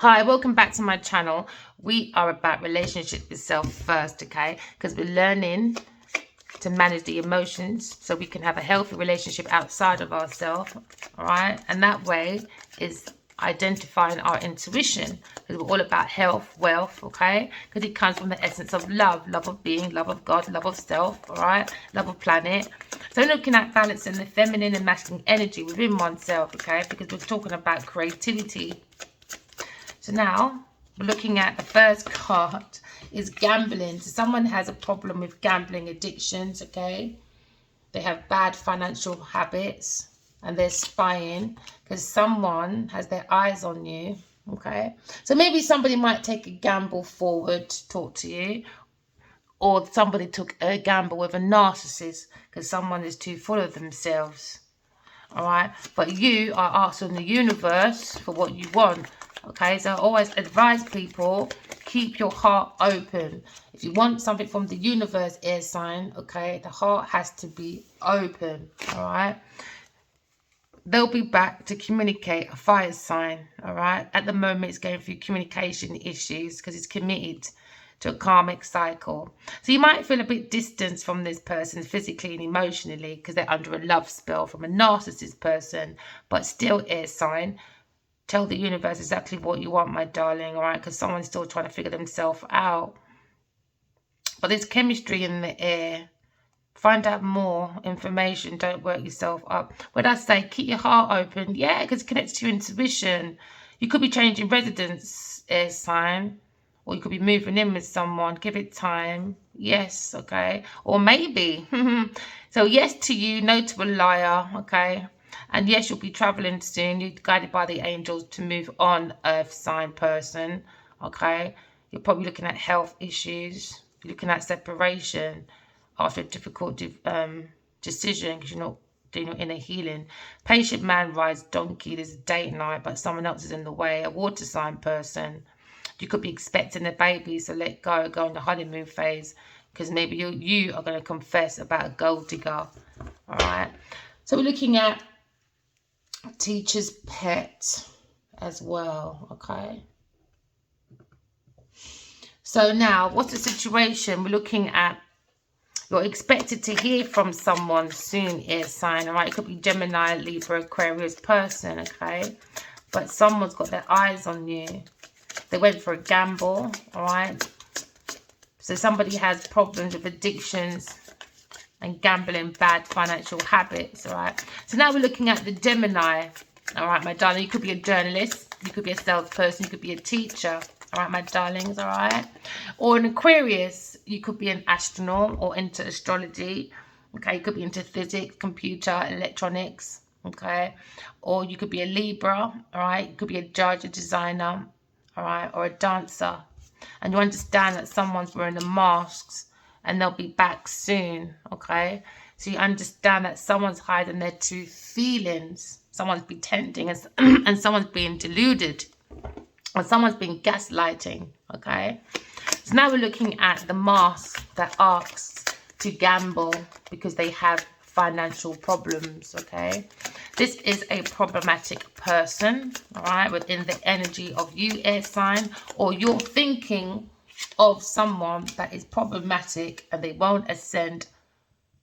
Hi, welcome back to my channel. We are about relationships with self first, okay? Because we're learning to manage the emotions so we can have a healthy relationship outside of ourselves, all right? And that way is identifying our intuition, because we're all about health, wealth, okay? Because it comes from the essence of love of being, love of God, love of self, all right? Love of planet. So we're looking at balancing the feminine and masculine energy within oneself, okay? Because we're talking about creativity. So now we're looking at the first card is gambling. So someone has a problem with gambling addictions, okay? They have bad financial habits and they're spying because someone has their eyes on you, okay? So maybe somebody might take a gamble forward to talk to you, or somebody took a gamble with a narcissist because someone is too full of themselves, all right? But you are asking the universe for what you want. Okay, so I always advise people, keep your heart open. If you want something from the universe, air sign, okay, the heart has to be open, all right? They'll be back to communicate, a fire sign, all right? At the moment, it's going through communication issues because it's committed to a karmic cycle. So you might feel a bit distant from this person physically and emotionally because they're under a love spell from a narcissist person, but still air sign. Tell the universe exactly what you want, my darling, all right? Because someone's still trying to figure themselves out. But there's chemistry in the air. Find out more information. Don't work yourself up. When I say keep your heart open, yeah, because it connects to your intuition. You could be changing residence, air sign, or you could be moving in with someone. Give it time. Yes, okay. Or maybe. So yes to you, no to a liar, okay? And yes, you'll be traveling soon. You're guided by the angels to move on, earth sign person, okay? You're probably looking at health issues. You're looking at separation after a difficult decision because you're not doing your inner healing. Patient man rides donkey. There's a date night, but someone else is in the way. A water sign person. You could be expecting a baby, so let go on the honeymoon phase because maybe you are going to confess about a gold digger, all right? So we're looking at teacher's pet as well, okay? So now, what's the situation? We're looking at you're expected to hear from someone soon, air sign, all right? It could be Gemini, Libra, Aquarius person, okay? But someone's got their eyes on you. They went for a gamble, all right? So somebody has problems with addictions and gambling, bad financial habits, all right? So now we're looking at the Gemini, all right, my darling. You could be a journalist, you could be a salesperson, you could be a teacher, all right, my darlings, all right? Or an Aquarius, you could be an astronaut or into astrology, okay? You could be into physics, computer, electronics, okay? Or you could be a Libra, all right? You could be a judge, a designer, all right? Or a dancer. And you understand that someone's wearing the masks and they'll be back soon, okay? So you understand that someone's hiding their true feelings. Someone's pretending and someone's being deluded. Or someone's been gaslighting, okay? So now we're looking at the mask that asks to gamble because they have financial problems, okay? This is a problematic person, all right, within the energy of you, air sign, or you're thinking of someone that is problematic and they won't ascend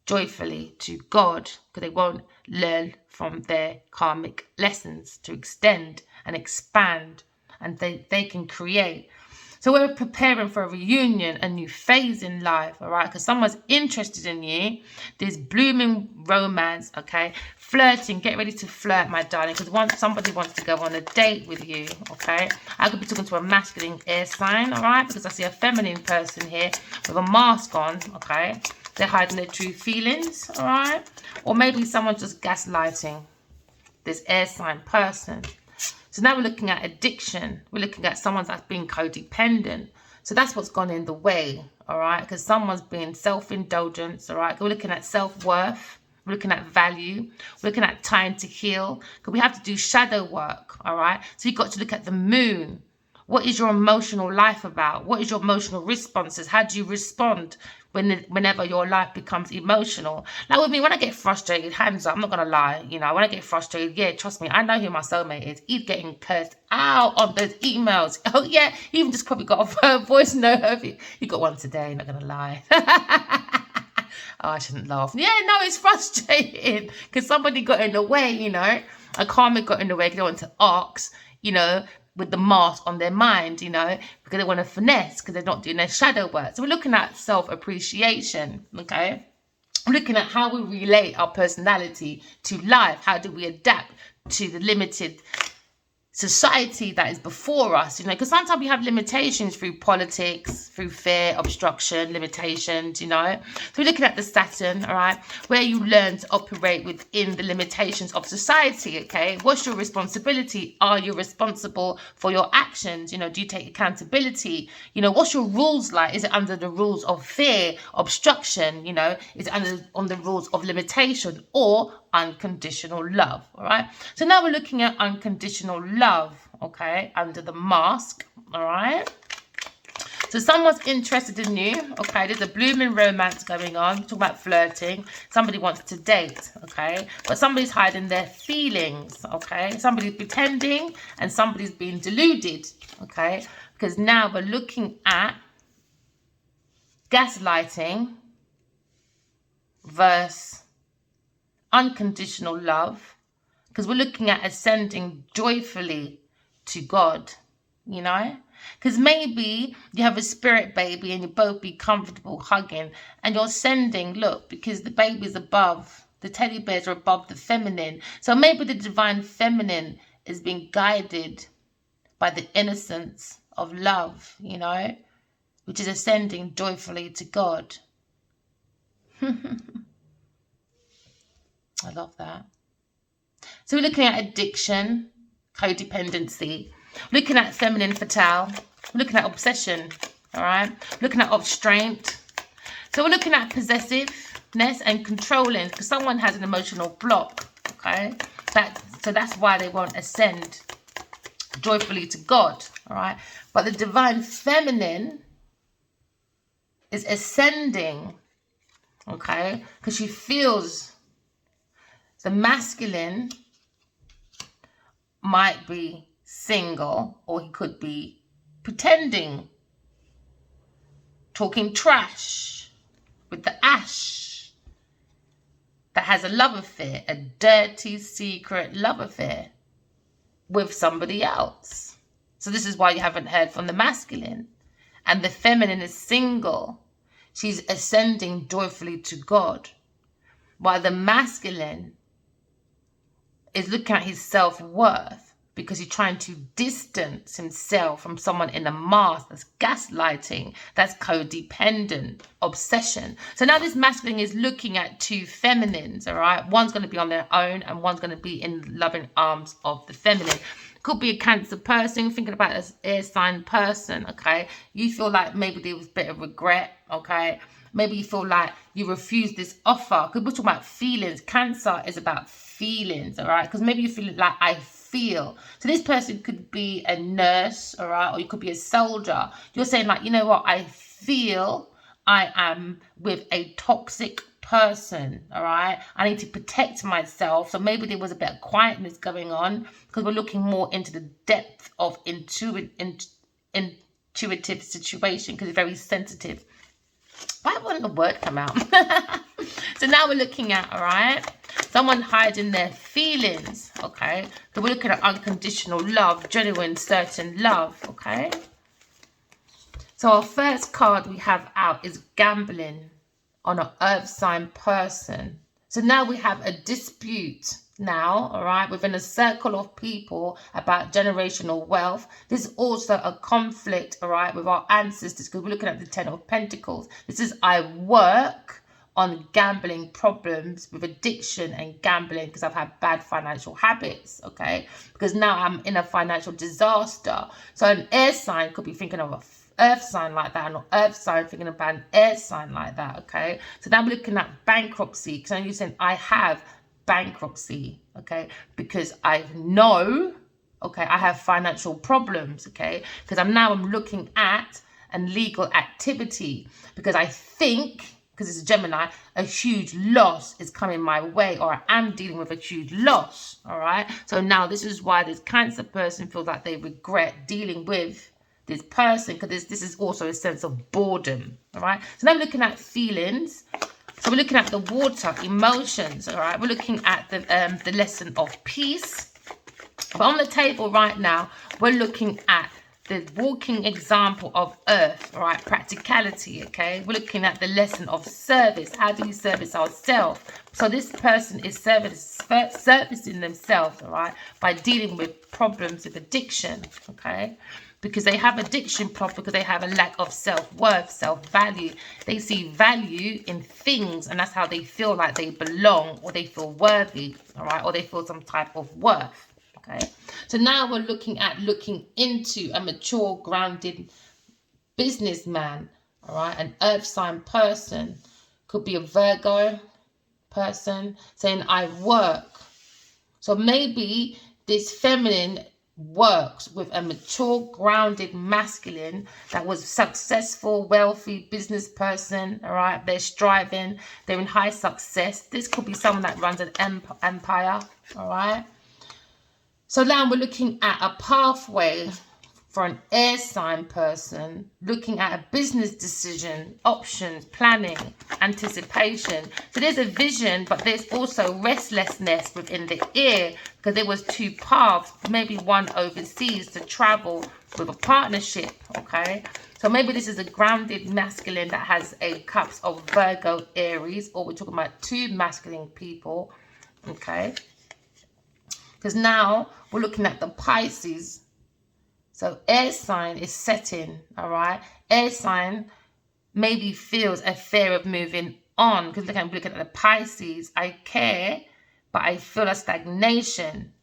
joyfully to God because they won't learn from their karmic lessons to extend and expand, and they can create. So we're preparing for a reunion, a new phase in life, all right? Because someone's interested in you. There's blooming romance, okay? Flirting, get ready to flirt, my darling, because somebody wants to go on a date with you, okay? I could be talking to a masculine air sign, all right? Because I see a feminine person here with a mask on, okay? They're hiding their true feelings, all right? Or maybe someone's just gaslighting this air sign person. So now we're looking at addiction. We're looking at someone that's being codependent. So that's what's gone in the way, all right? Because someone's being self-indulgence, all right? We're looking at self-worth. We're looking at value. We're looking at time to heal. Because we have to do shadow work, all right? So you've got to look at the moon. What is your emotional life about? What is your emotional responses? How do you respond whenever your life becomes emotional? Like with me, when I get frustrated, hands up, I'm not going to lie. You know, when I get frustrated, yeah, trust me, I know who my soulmate is. He's getting cursed out on those emails. Oh, yeah, he even just probably got a voice note of it. He got one today, not going to lie. Oh, I shouldn't laugh. Yeah, no, it's frustrating because somebody got in the way, you know. A karmic got in the way because they want to ask, you know, with the mask on their mind, you know, because they want to finesse because they're not doing their shadow work. So we're looking at self-appreciation, okay? We're looking at how we relate our personality to life. How do we adapt to the limited society that is before us, you know, because sometimes we have limitations through politics, through fear, obstruction, limitations, you know. So we're looking at the Saturn, all right, where you learn to operate within the limitations of society, okay? What's your responsibility? Are you responsible for your actions? You know, do you take accountability? You know, what's your rules like? Is it under the rules of fear, obstruction, you know? Is it on the rules of limitation or unconditional love? All right, so now we're looking at unconditional love, okay, under the mask. All right, so someone's interested in you, okay, there's a blooming romance going on. Talk about flirting. Somebody wants to date, okay, but somebody's hiding their feelings, okay, somebody's pretending and somebody's being deluded, okay, because now we're looking at gaslighting versus unconditional love, because we're looking at ascending joyfully to God, you know, because maybe you have a spirit baby and you both be comfortable hugging and you're sending, look, because the baby's above, the teddy bears are above the feminine, so maybe the divine feminine is being guided by the innocence of love, you know, which is ascending joyfully to God. I love that. So we're looking at addiction, codependency, looking at feminine fatale, we're looking at obsession, all right? Looking at obstraint. So we're looking at possessiveness and controlling, because someone has an emotional block, okay? So that's why they won't ascend joyfully to God, all right? But the divine feminine is ascending, okay? Because she feels the masculine might be single, or he could be pretending, talking trash with the ash, that has a love affair, a dirty secret love affair with somebody else. So this is why you haven't heard from the masculine. And the feminine is single. She's ascending joyfully to God, while the masculine is looking at his self-worth because he's trying to distance himself from someone in a mask. That's gaslighting, that's codependent, obsession. So now this masculine is looking at two feminines, all right? One's going to be on their own and one's going to be in loving arms of the feminine. Could be a Cancer person, thinking about an air sign person, okay? You feel like maybe there was a bit of regret, okay? Maybe you feel like you refused this offer. Because we're talking about feelings. Cancer is about feelings, all right? Because maybe you feel like I feel. So this person could be a nurse, all right? Or you could be a soldier. You're saying like, you know what? I feel I am with a toxic person, all right? I need to protect myself. So maybe there was a bit of quietness going on because we're looking more into the depth of intuitive situation, because it's very sensitive. Why wouldn't the word come out? So now we're looking at, all right, someone hiding their feelings, okay? So we're looking at unconditional love, genuine, certain love, okay? So our first card we have out is gambling on an earth sign person. So now we have a dispute now, all right, within a circle of people about generational wealth. This is also a conflict, all right, with our ancestors, because we're looking at the Ten of Pentacles. This is I work on gambling problems with addiction and gambling because I've had bad financial habits, okay? Because now I'm in a financial disaster. So an air sign could be thinking of a earth sign like that, and an earth sign thinking about an air sign like that, okay? So now we're looking at bankruptcy, because you're saying I have bankruptcy, okay? Because I know Okay, I have financial problems, okay, because I'm looking at a legal activity because I think, because it's a Gemini, a huge loss is coming my way, or I am dealing with a huge loss. All right, so now this is why this Cancer person feels like they regret dealing with this person, because this is also a sense of boredom. All right, so now we're looking at feelings. So we're looking at the water, emotions. All right, we're looking at the lesson of peace. But on the table right now, we're looking at the walking example of earth, all right, practicality, okay? We're looking at the lesson of service. How do we service ourselves? So this person is servicing themselves, all right, by dealing with problems of addiction, okay? Because they have addiction problem, because they have a lack of self-worth, self-value. They see value in things, and that's how they feel like they belong, or they feel worthy, all right, or they feel some type of worth. Okay, so now we're looking into a mature, grounded businessman, all right, an earth sign person. Could be a Virgo person saying, I work. So maybe this feminine works with a mature, grounded masculine that was successful, wealthy business person, all right, they're striving, they're in high success. This could be someone that runs an empire, all right. So now we're looking at a pathway for an air sign person, looking at a business decision, options, planning, anticipation. So there's a vision, but there's also restlessness within the ear, because there was two paths, maybe one overseas to travel with a partnership, okay? So maybe this is a grounded masculine that has a cups of Virgo, Aries, or we're talking about two masculine people, okay? Because now we're looking at the Pisces. So air sign is setting, all right? Air sign maybe feels a fear of moving on. Because look, I'm looking at the Pisces. I care, but I feel a stagnation.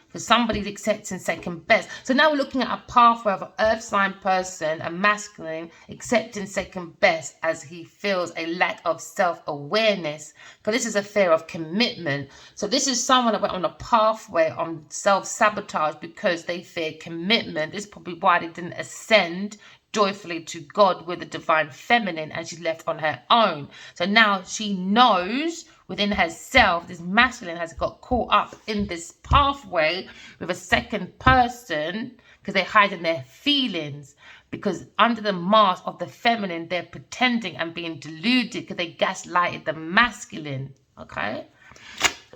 Because somebody's accepting second best. So now we're looking at a pathway of an earth sign person, a masculine, accepting second best as he feels a lack of self-awareness. Because this is a fear of commitment. So this is someone that went on a pathway on self-sabotage because they fear commitment. This is probably why they didn't ascend joyfully to God with the divine feminine, and she's left on her own. So now she knows within herself, this masculine has got caught up in this pathway with a second person, because they're hiding their feelings, because under the mask of the feminine, they're pretending and being deluded because they gaslighted the masculine, okay?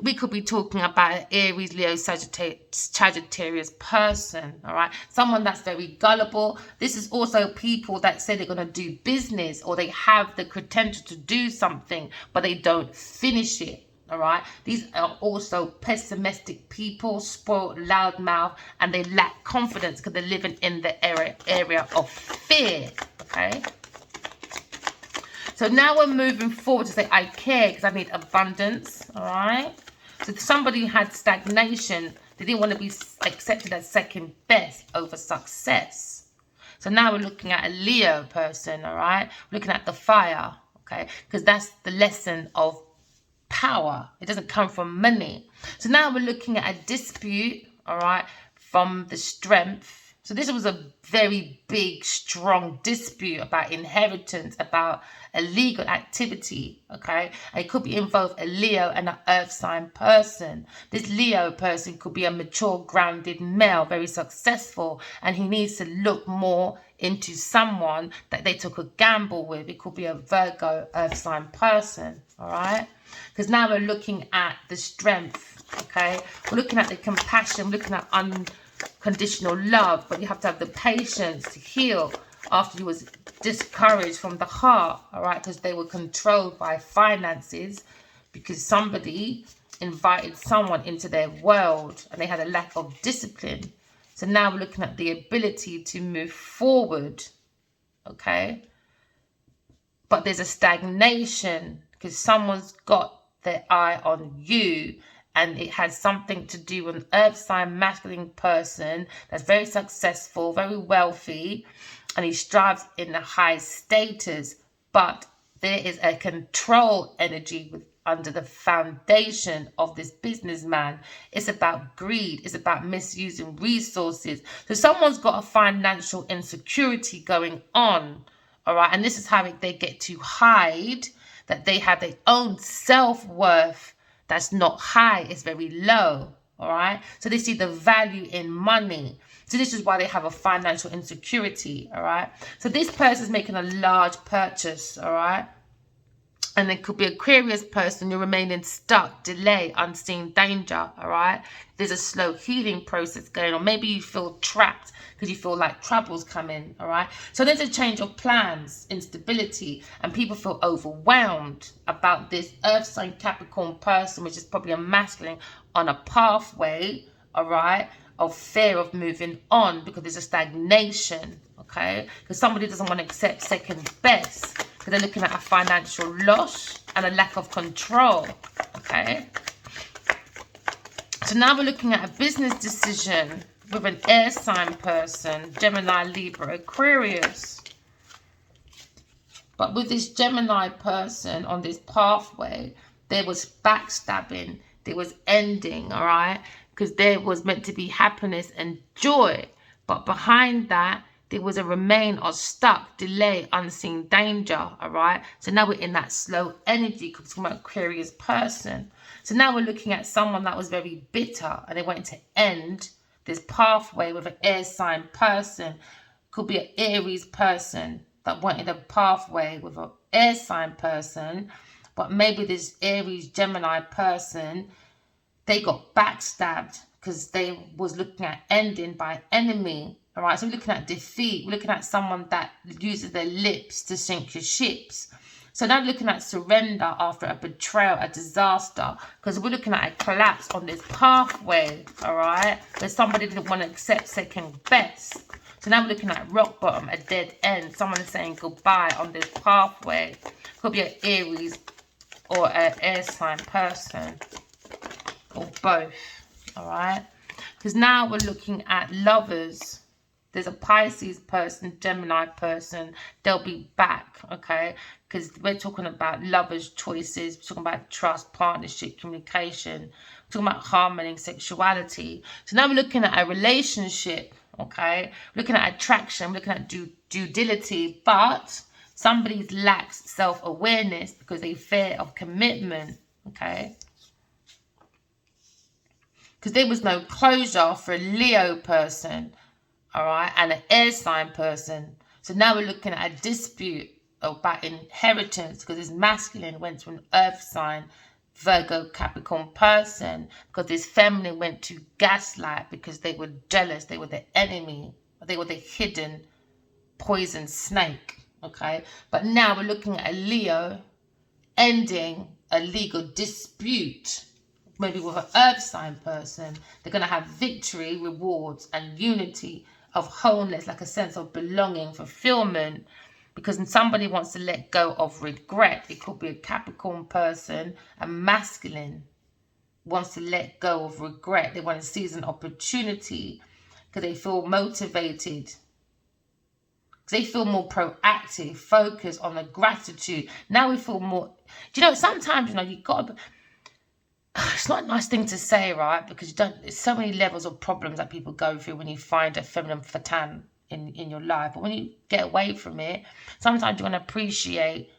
We could be talking about an Aries, Leo, Sagittarius person, all right? Someone that's very gullible. This is also people that say they're going to do business, or they have the potential to do something, but they don't finish it, all right? These are also pessimistic people, spoiled, loudmouth, and they lack confidence because they're living in the area of fear, okay? So now we're moving forward to say, I care because I need abundance, all right? So somebody had stagnation. They didn't want to be accepted as second best over success. So now we're looking at a Leo person, all right? We're looking at the fire, okay? Because that's the lesson of power. It doesn't come from money. So now we're looking at a dispute, all right, from the strength. So this was a very big, strong dispute about inheritance, about a legal activity, okay? And it could be involved a Leo and an earth sign person. This Leo person could be a mature, grounded male, very successful, and he needs to look more into someone that they took a gamble with. It could be a Virgo earth sign person, all right? Because now we're looking at the strength, okay? We're looking at the compassion, we're looking at unconditional love, but you have to have the patience to heal after you was discouraged from the heart, all right? Because they were controlled by finances, because somebody invited someone into their world and they had a lack of discipline. So now we're looking at the ability to move forward, okay? But there's a stagnation because someone's got their eye on you, and it has something to do with an earth sign masculine person that's very successful, very wealthy, and he strives in a high status, but there is a control energy under the foundation of this businessman. It's about greed. It's about misusing resources. So someone's got a financial insecurity going on, all right? And this is how they get to hide that they have their own self-worth that's not high. It's very low, all right? So they see the value in money. So this is why they have a financial insecurity, all right? So this person's making a large purchase, all right? And it could be Aquarius person, you're remaining stuck, delay, unseen danger, all right? There's a slow healing process going on. Maybe you feel trapped because you feel like trouble's coming, all right? So there's a change of plans, instability, and people feel overwhelmed about this Earth sign Capricorn person, which is probably a masculine, on a pathway, all right, of fear of moving on because there's a stagnation, okay? Because somebody doesn't want to accept second best because they're looking at a financial loss and a lack of control, okay? So now we're looking at a business decision with an air sign person, Gemini, Libra, Aquarius. But with this Gemini person on this pathway, there was backstabbing, there was ending, all right? Because there was meant to be happiness and joy. But behind that, there was a remain or stuck, delay, unseen danger, all right? So now we're in that slow energy because we're talking about Aquarius person. So now we're looking at someone that was very bitter and they wanted to end this pathway with an air sign person. Could be an Aries person that wanted a pathway with an air sign person. But maybe this Aries Gemini person, they got backstabbed because they was looking at ending by enemy. All right, so we're looking at defeat. We're looking at someone that uses their lips to sink your ships. So now we're looking at surrender after a betrayal, a disaster, because we're looking at a collapse on this pathway, all right, where somebody didn't want to accept second best. So now we're looking at rock bottom, a dead end. Someone is saying goodbye on this pathway. Could be an Aries or an air sign person, or both, all right? Because now we're looking at lovers. There's a Pisces person, Gemini person. They'll be back, okay? Because we're talking about lovers' choices. We're talking about trust, partnership, communication. We're talking about harmony, sexuality. So now we're looking at a relationship, okay? We're looking at attraction. We're looking at due diligence. But somebody lacks self-awareness because they fear of commitment, okay? Because there was no closure for a Leo person, all right, and an air sign person. So now we're looking at a dispute about inheritance because this masculine went to an earth sign, Virgo, Capricorn person, because this feminine went to gaslight because they were jealous. They were the enemy. They were the hidden poison snake, okay? But now we're looking at a Leo ending a legal dispute, maybe with an earth sign person. They're going to have victory, rewards, and unity of wholeness, like a sense of belonging, fulfillment, because somebody wants to let go of regret. It could be a Capricorn person, a masculine wants to let go of regret. They want to seize an opportunity because they feel motivated, because they feel more proactive, focused on the gratitude. Now we feel more, do you know, sometimes, you know, you got to, it's not a nice thing to say, right? Because you don't, there's so many levels of problems that people go through when you find a feminine fatan in your life. But when you get away from it, sometimes you're going to appreciate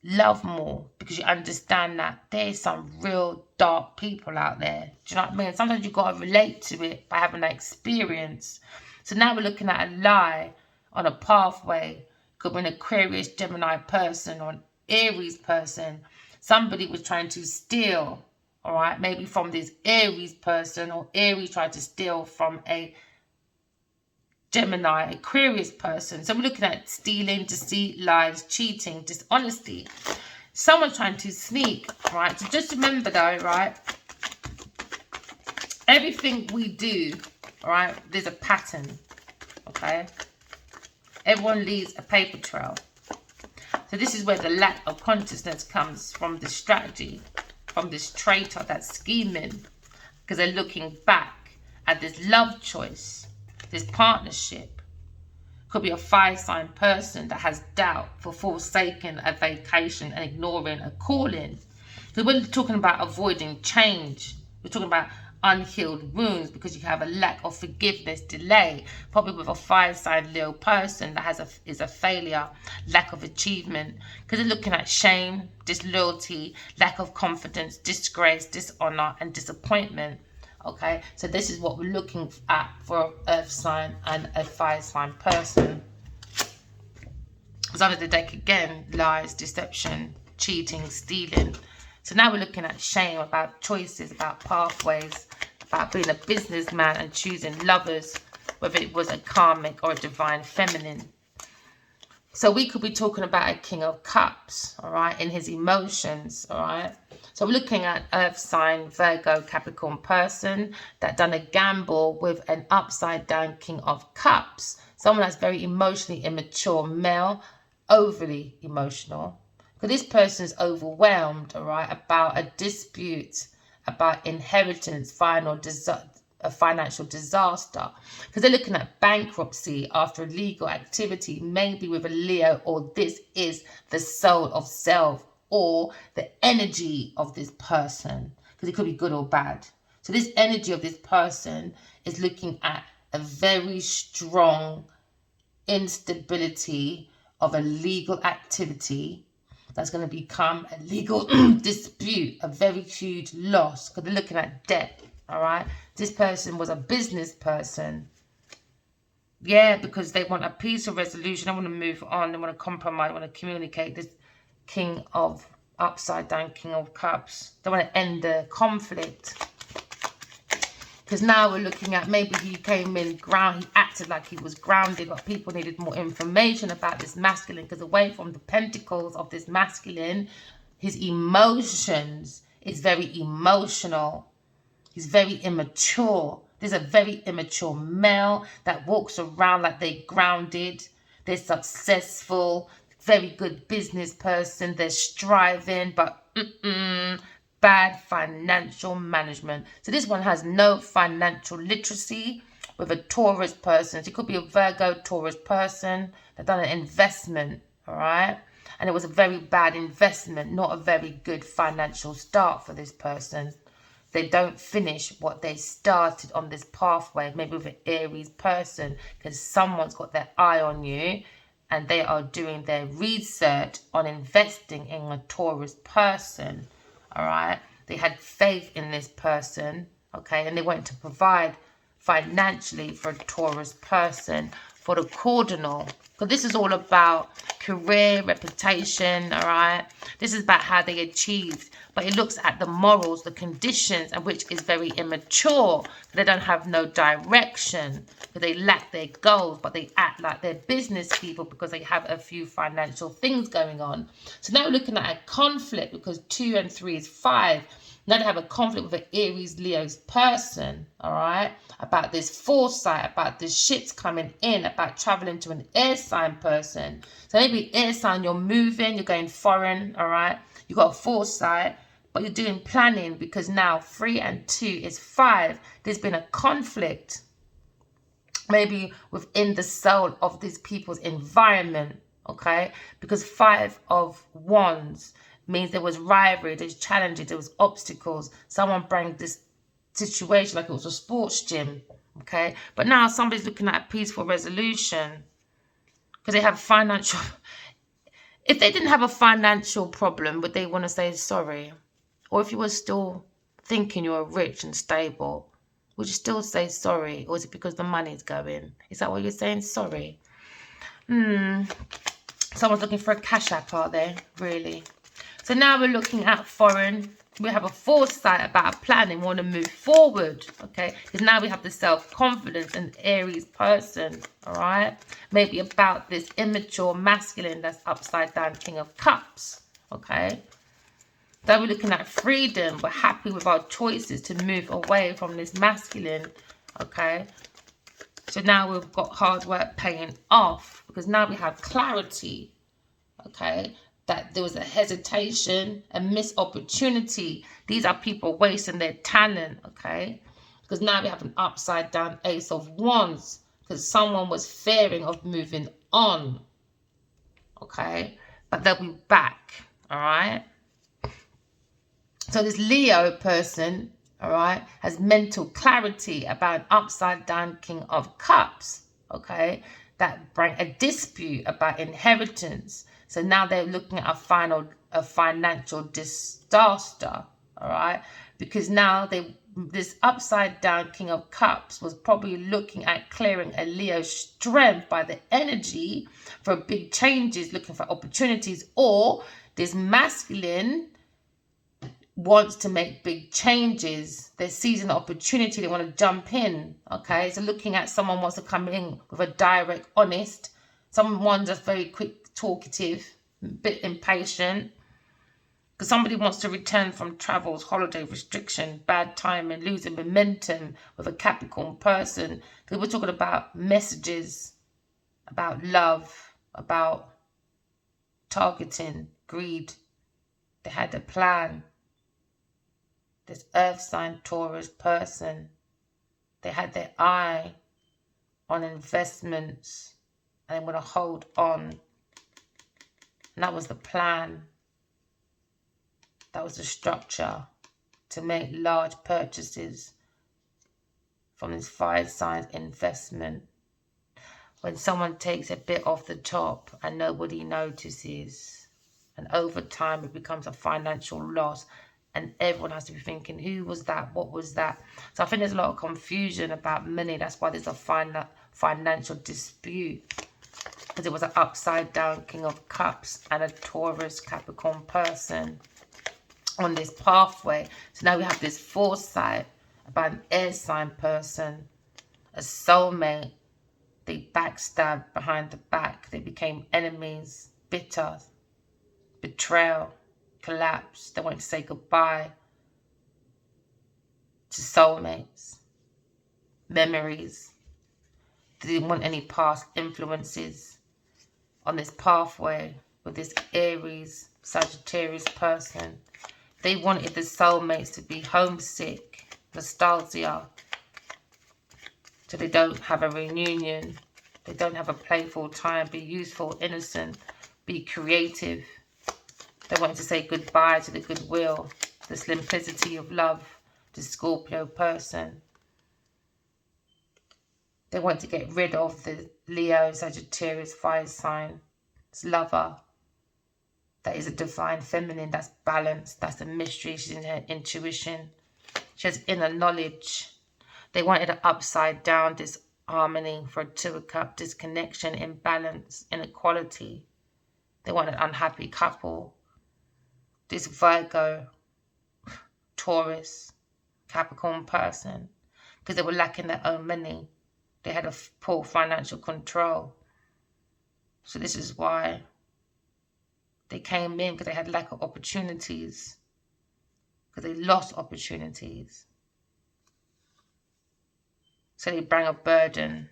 love more because you understand that there's some real dark people out there. Do you know what I mean? Sometimes you've got to relate to it by having that experience. So now we're looking at a lie on a pathway. Could be an Aquarius, Gemini person or an Aries person. Somebody was trying to steal, all right, maybe from this Aries person, or Aries tried to steal from a Gemini, Aquarius person. So we're looking at stealing, deceit, lies, cheating, dishonesty. Someone trying to sneak, right? So just remember though, right? Everything we do, right, there's a pattern, okay? Everyone leaves a paper trail. So this is where the lack of consciousness comes from, this strategy, from this traitor that's scheming, because they're looking back at this love choice, this partnership. Could be a fire sign person that has doubt for forsaking a vacation and ignoring a calling. So we're talking about avoiding change. We're talking about unhealed wounds because you have a lack of forgiveness, delay, probably with a fire-sign Leo person that is a failure, lack of achievement, because they're looking at shame, disloyalty, lack of confidence, disgrace, dishonor, and disappointment. Okay, so this is what we're looking at for an earth sign and a fire sign person. Because under the deck again, lies, deception, cheating, stealing. So now we're looking at shame, about choices, about pathways, about being a businessman and choosing lovers, whether it was a karmic or a divine feminine. So we could be talking about a King of Cups, all right, in his emotions, all right. So we're looking at earth sign, Virgo, Capricorn person that done a gamble with an upside down King of Cups. Someone that's very emotionally immature, male, overly emotional. Because this person's overwhelmed, all right, about a dispute, about inheritance, a financial disaster. Because they're looking at bankruptcy after illegal activity, maybe with a Leo, or this is the soul of self or the energy of this person. Because it could be good or bad. So this energy of this person is looking at a very strong instability of a legal activity that's going to become a legal dispute, a very huge loss, because they're looking at debt, all right? This person was a business person. Yeah, because they want a peaceful resolution. They want to move on. They want to compromise. They want to communicate. This King of upside down King of Cups. They want to end the conflict. Because now we're looking at maybe he came in he acted like he was grounded, but people needed more information about this masculine. Because away from the pentacles of this masculine, his emotions is very emotional. He's very immature. There's a very immature male that walks around like they're grounded. They're successful, very good business person. They're striving, but bad financial management. So this one has no financial literacy with a Taurus person. So it could be a Virgo Taurus person that done an investment, all right? And it was a very bad investment, not a very good financial start for this person. They don't finish what they started on this pathway, maybe with an Aries person, because someone's got their eye on you and they are doing their research on investing in a Taurus person. All right, they had faith in this person, okay, and they wanted to provide financially for a Taurus person for the cardinal. So this is all about career, reputation, all right? This is about how they achieved, but it looks at the morals, the conditions, and which is very immature. They don't have no direction, because they lack their goals, but they act like they're business people because they have a few financial things going on. So now we're looking at a conflict, because 2 and 3 is 5. Now they have a conflict with an Aries Leo's person, all right, about this foresight, about this shit's coming in, about traveling to an air sign person. So maybe air sign, you're moving, you're going foreign, all right, you got a foresight, but you're doing planning, because now 3 and 2 is 5. There's been a conflict, maybe within the soul of these people's environment, okay, because 5 of Wands means there was rivalry, there's challenges, there was obstacles. Someone brought this situation like it was a sports gym, okay? But now somebody's looking at a peaceful resolution because they have financial... If they didn't have a financial problem, would they want to say sorry? Or if you were still thinking you were rich and stable, would you still say sorry? Or is it because the money's going? Is that what you're saying? Sorry. Someone's looking for a cash app, are they? Really? So now we're looking at foreign. We have a foresight about a planning. We want to move forward, okay? Because now we have the self-confidence and Aries person, all right? Maybe about this immature masculine that's upside down King of Cups, okay? Then we're looking at freedom. We're happy with our choices to move away from this masculine, okay? So now we've got hard work paying off, because now we have clarity, okay? That there was a hesitation, a missed opportunity. These are people wasting their talent, okay? Because now we have an upside down Ace of Wands, because someone was fearing of moving on, okay? But they'll be back, all right? So this Leo person, all right, has mental clarity about an upside down King of Cups, okay, that bring a dispute about inheritance. So now they're looking at a financial disaster, all right, because now this upside down King of Cups was probably looking at clearing a Leo strength by the energy for big changes, looking for opportunities, or this masculine wants to make big changes. They're seizing the opportunity. They want to jump in. Okay, so looking at someone wants to come in with a direct, honest, someone just very quick, talkative, a bit impatient. Because somebody wants to return from travels, holiday restriction, bad timing, losing momentum with a Capricorn person. They were talking about messages, about love, about targeting, greed. They had a plan. This earth sign Taurus person, they had their eye on investments and they want to hold on. And that was the plan. That was the structure, to make large purchases from this fire sign investment. When someone takes a bit off the top and nobody notices, and over time it becomes a financial loss, and everyone has to be thinking, who was that? What was that? So I think there's a lot of confusion about money. That's why there's a financial dispute, because it was an upside down King of Cups and a Taurus Capricorn person on this pathway. So now we have this foresight about an air sign person, a soulmate. They backstabbed behind the back. They became enemies, bitter, betrayal, collapse. They wanted to say goodbye to soulmates, memories. They didn't want any past influences on this pathway with this Aries, Sagittarius person. They wanted the soulmates to be homesick, nostalgia, so they don't have a reunion. They don't have a playful time. Be useful, innocent, be creative. They wanted to say goodbye to the goodwill, the simplicity of love, the Scorpio person. They want to get rid of the Leo, Sagittarius, fire sign. It's lover. That is a divine feminine. That's balance. That's a mystery. She's in her intuition. She has inner knowledge. They wanted an upside down disharmony for a Two of Cups, disconnection, imbalance, inequality. They want an unhappy couple. This Virgo, Taurus, Capricorn person, because they were lacking their own money. They had a poor financial control. So this is why they came in, because they had lack of opportunities, because they lost opportunities. So they bring a burden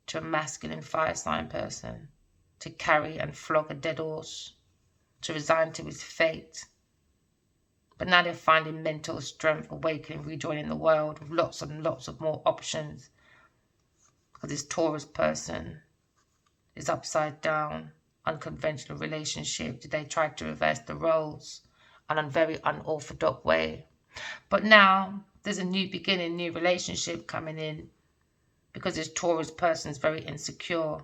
to a masculine fire sign person to carry and flog a dead horse, to resign to his fate. But now they're finding mental strength, awakening, rejoining the world with lots and lots of more options. Because this Taurus person is upside down, unconventional relationship. They tried to reverse the roles in a very unorthodox way. But now there's a new beginning, new relationship coming in, because this Taurus person is very insecure.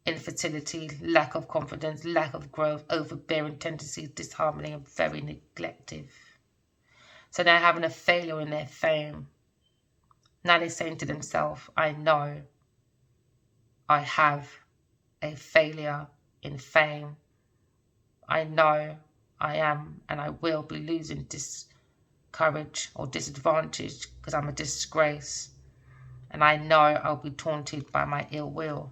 Infertility, lack of confidence, lack of growth, overbearing tendencies, disharmony, and very neglective. So they're having a failure in their fame. Now they're saying to themselves, I know I have a failure in fame. I know I am and I will be losing courage or disadvantage because I'm a disgrace. And I know I'll be taunted by my ill will.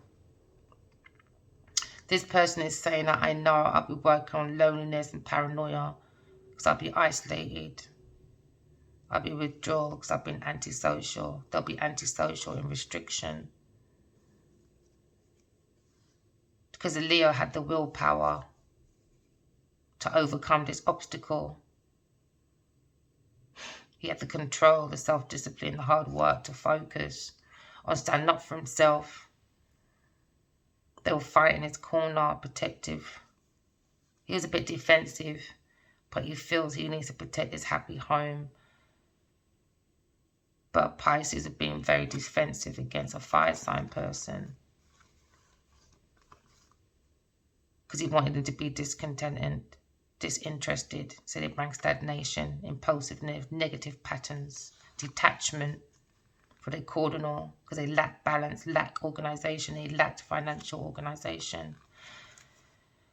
This person is saying that I know I'll be working on loneliness and paranoia because I'll be isolated. I'll be withdrawal because I've been antisocial. They'll be antisocial in restriction. Because the Leo had the willpower to overcome this obstacle. He had the control, the self-discipline, the hard work to focus on standing up for himself. They were fighting his corner, protective. He was a bit defensive, but he feels he needs to protect his happy home. But Pisces are being very defensive against a fire sign person, because he wanted them to be discontented, disinterested. So they bring stagnation, impulsiveness, negative patterns, detachment for their cardinal, because they lack balance, lack organization, they lacked financial organization.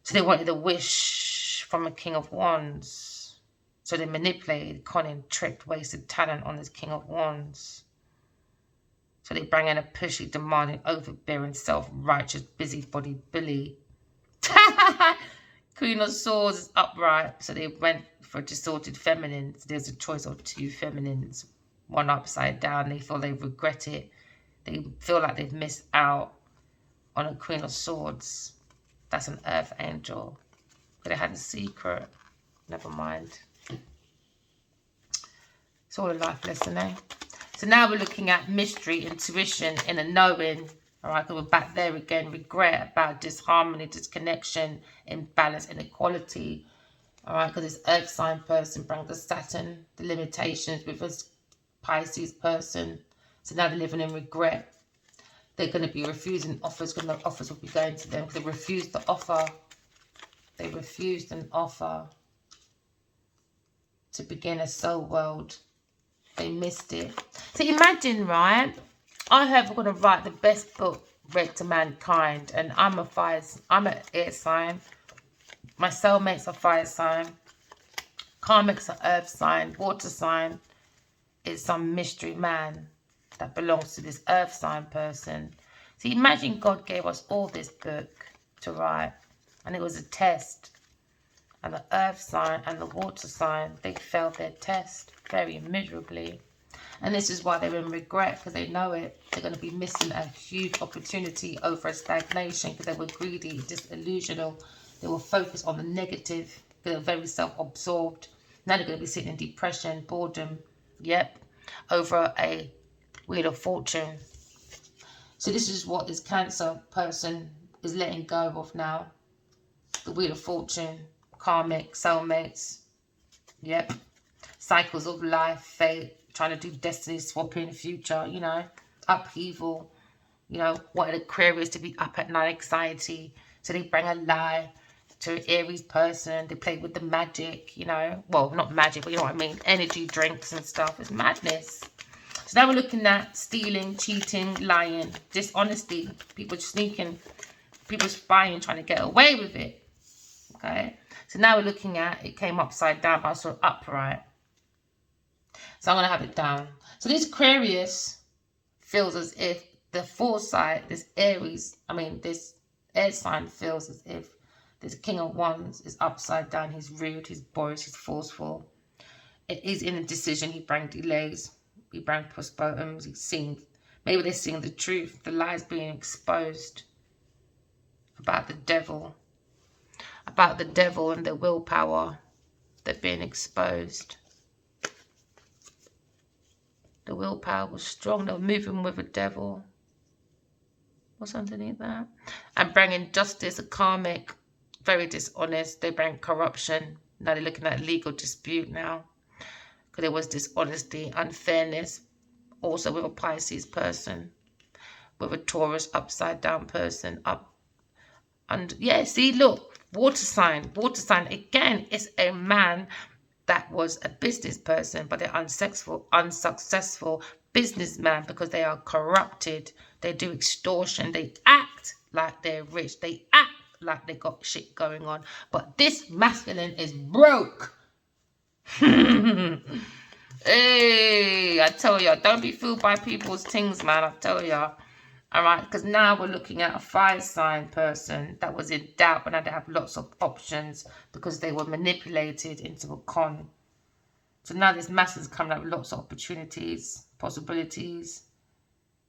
So they wanted a wish from a King of Wands. So they manipulated, conning, tricked, wasted talent on this King of Wands. So they bring in a pushy, demanding, overbearing, self-righteous, busybody Billy. Queen of Swords is upright. So they went for distorted feminine. So there's a choice of two feminines. One upside down. They feel they regret it. They feel like they've missed out on a Queen of Swords. That's an earth angel. But they had a secret. Never mind. It's all a life lesson, eh? So now we're looking at mystery, intuition, inner knowing. All right, because we're back there again. Regret about disharmony, disconnection, imbalance, inequality. All right, because this earth sign person brings the Saturn, the limitations with this Pisces person. So now they're living in regret. They're going to be refusing offers, because no offers will be going to them, because they refused the offer. They refused an offer to begin a soul world. They missed it. So imagine, right? I heard we're going to write the best book read to mankind, and I'm an air sign. My soulmate's a fire sign. Karmic's an earth sign. Water sign is some mystery man that belongs to this earth sign person. So imagine God gave us all this book to write, and it was a test. And the earth sign and the water sign, they failed their test very miserably. And this is why they're in regret, because they know it. They're going to be missing a huge opportunity over a stagnation, because they were greedy, disillusional. They were focused on the negative. They were very self-absorbed. Now they're going to be sitting in depression, boredom. Yep. Over a Wheel of Fortune. So this is what this Cancer person is letting go of now. The Wheel of Fortune. Karmic, soulmates. Yep. Cycles of life, fate. Trying to do destiny swapping, future, you know, upheaval, you know, wanted Aquarius to be up at night, anxiety. So they bring a lie to an Aries person. They play with the magic, you know, well, not magic, but you know what I mean, energy drinks and stuff. It's madness. So now we're looking at stealing, cheating, lying, dishonesty, people sneaking, people spying, trying to get away with it. Okay, so now we're looking at, it came upside down, but I saw upright. So I'm going to have it down. So this Aquarius feels as if the foresight, this Aries, this air sign feels as if this King of Wands is upside down. He's rude, he's boorish, he's forceful. It is in a decision. He brings delays. He brings postponements. He's seeing, maybe they're seeing the truth. The lies being exposed about the devil. About the devil and the willpower. They're being exposed. The willpower was strong. They were moving with a devil. What's underneath that? And bringing justice, a karmic, very dishonest. They bring corruption. Now they're looking at legal dispute now. Because there was dishonesty, unfairness. Also with a Pisces person. With a Taurus upside down person. And yeah, see, look. Water sign. Water sign. Again, it's a man that was a business person, but they're unsuccessful businessman, because they are corrupted. They do extortion. They act like they're rich. They act like they got shit going on. But this masculine is broke. Hey, I tell ya, don't be fooled by people's things, man. I tell ya. All right, because now we're looking at a fire sign person that was in doubt, but now they have lots of options because they were manipulated into a con. So now this masculine is coming up with lots of opportunities, possibilities.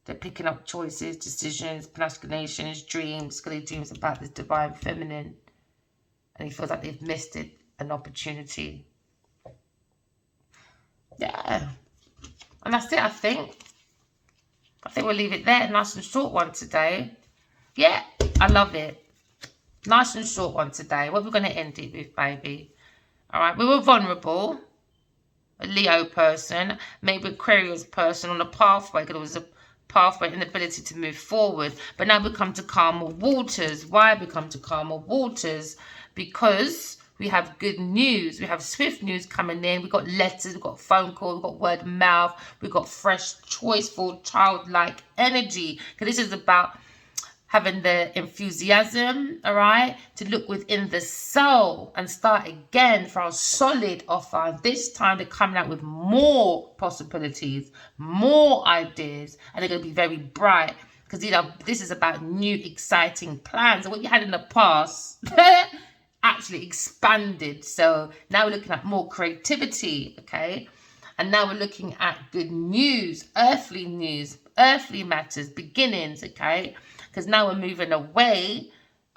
They're picking up choices, decisions, procrastinations, dreams, because they dreams about this divine feminine. And he feels like they've missed it, an opportunity. Yeah. And that's it, I think. I think we'll leave it there. Nice and short one today. Yeah, I love it. Nice and short one today. What are we going to end it with, baby? All right, we were vulnerable. A Leo person, maybe Aquarius person on a pathway, because it was a pathway, inability to move forward. But now we come to calmer waters. Why we come to calmer waters? Because we have good news. We have swift news coming in. We've got letters, we've got phone calls, we've got word of mouth, we've got fresh, choiceful, childlike energy. Because this is about having the enthusiasm, all right, to look within the soul and start again for our solid offer. This time they're coming out with more possibilities, more ideas, and they're going to be very bright, because this is about new, exciting plans. And what you had in the past actually expanded. So now we're looking at more creativity, okay? And now we're looking at good news, earthly matters, beginnings, okay? Because now we're moving away,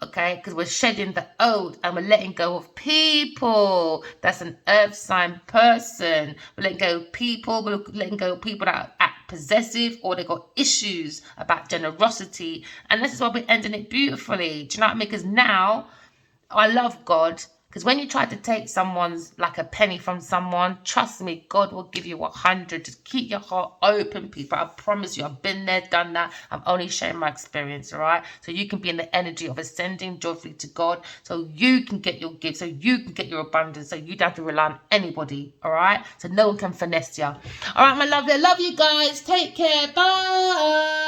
okay? Because we're shedding the old and we're letting go of people. That's an earth sign person. We're letting go of people. We're letting go of people that are possessive, or they've got issues about generosity. And this is why we're ending it beautifully. Do you know what I mean? Because now, I love God. Because when you try to take someone's, like a penny from someone, trust me, God will give you 100. Just keep your heart open, people. I promise you, I've been there, done that. I'm only sharing my experience, all right? So you can be in the energy of ascending joyfully to God, so you can get your gift, so you can get your abundance, so you don't have to rely on anybody, all right? So no one can finesse you. All right, my lovely. I love you guys. Take care. Bye.